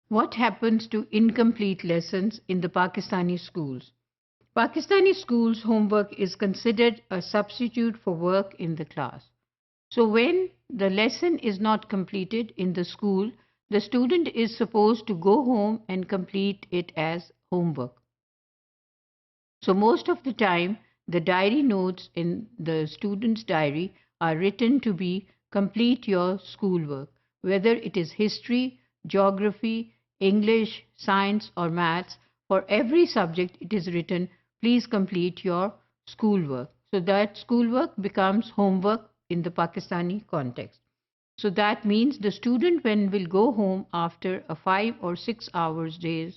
What happens to incomplete lessons in the Pakistani schools? Pakistani schools' homework is considered a substitute for work in the class. So when the lesson is not completed in the school, the student is supposed to go home and complete it as homework. So most of the time, the diary notes in the student's diary are written to be complete your schoolwork, whether it is history, geography, English, science, or maths. For every subject, it is written, please complete your schoolwork. So that schoolwork becomes homework in the Pakistani context. So that means the student when will go home after a 5 or 6 hours day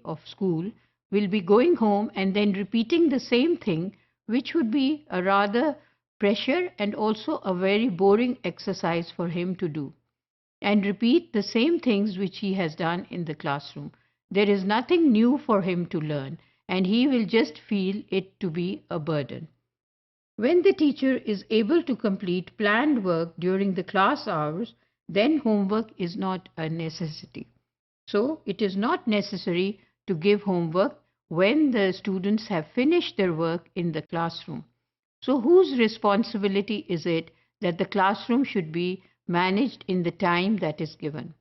of school will be going home and then repeating the same thing, which would be a rather pressure and also a very boring exercise for him to do, and repeat the same things which he has done in the classroom. There is nothing new for him to learn, and he will just feel it to be a burden. When the teacher is able to complete planned work during the class hours, then homework is not a necessity. So it is not necessary to give homework when the students have finished their work in the classroom. So whose responsibility is it that the classroom should be managed in the time that is given?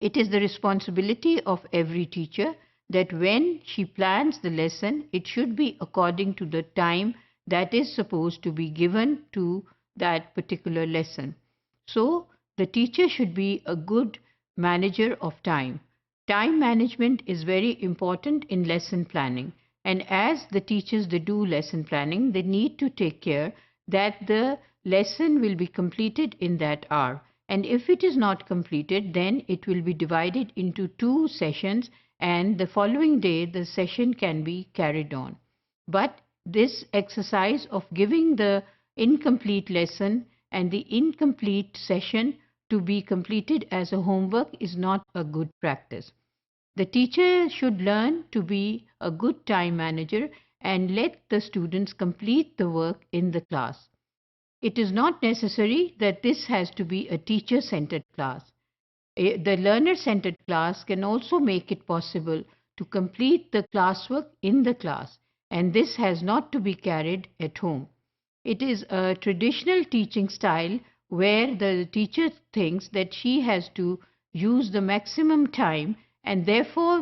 It is the responsibility of every teacher that when she plans the lesson, it should be according to the time that is supposed to be given to that particular lesson. So the teacher should be a good manager of time. Time management is very important in lesson planning. And as the teachers they do lesson planning, they need to take care that the lesson will be completed in that hour. And if it is not completed, then it will be divided into 2 sessions, and the following day the session can be carried on. But this exercise of giving the incomplete lesson and the incomplete session to be completed as a homework is not a good practice. The teacher should learn to be a good time manager and let the students complete the work in the class. It is not necessary that this has to be a teacher-centered class. The learner-centered class can also make it possible to complete the classwork in the class, and this has not to be carried at home. It is a traditional teaching style where the teacher thinks that she has to use the maximum time, and therefore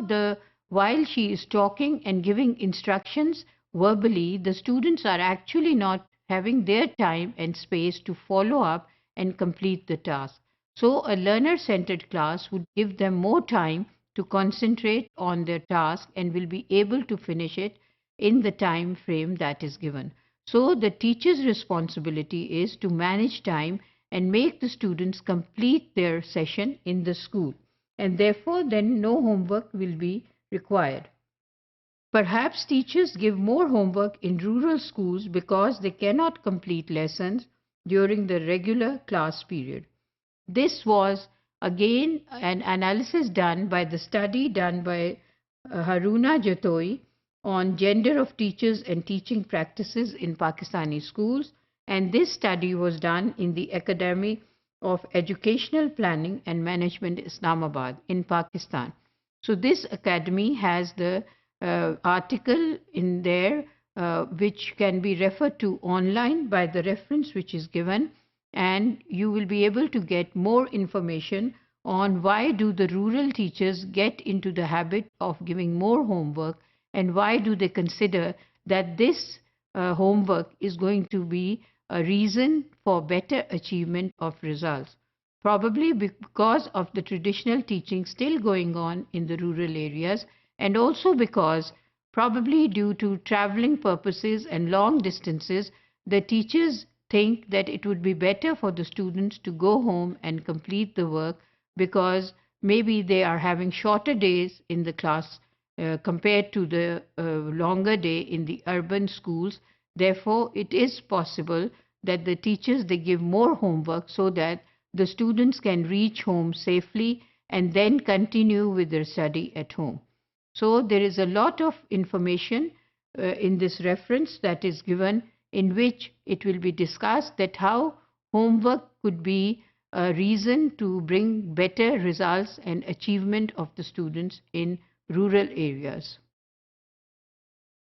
while she is talking and giving instructions verbally, the students are actually not having their time and space to follow up and complete the task. So a learner-centered class would give them more time to concentrate on their task and will be able to finish it in the time frame that is given. So the teacher's responsibility is to manage time and make the students complete their session in the school, and therefore then no homework will be required. Perhaps teachers give more homework in rural schools because they cannot complete lessons during the regular class period. This was again an analysis done by the study done by Haruna Jatoi on gender of teachers and teaching practices in Pakistani schools, and this study was done in the Academy of Educational Planning and Management, Islamabad in Pakistan. So this academy has the article in there which can be referred to online by the reference which is given, and you will be able to get more information on why do the rural teachers get into the habit of giving more homework, and why do they consider that this homework is going to be a reason for better achievement of results. Probably because of the traditional teaching still going on in the rural areas, and also because probably due to traveling purposes and long distances, the teachers think that it would be better for the students to go home and complete the work, because maybe they are having shorter days in the class compared to the longer day in the urban schools. Therefore, it is possible that the teachers they give more homework so that the students can reach home safely and then continue with their study at home. So there is a lot of information in this reference that is given, in which it will be discussed that how homework could be a reason to bring better results and achievement of the students in rural areas.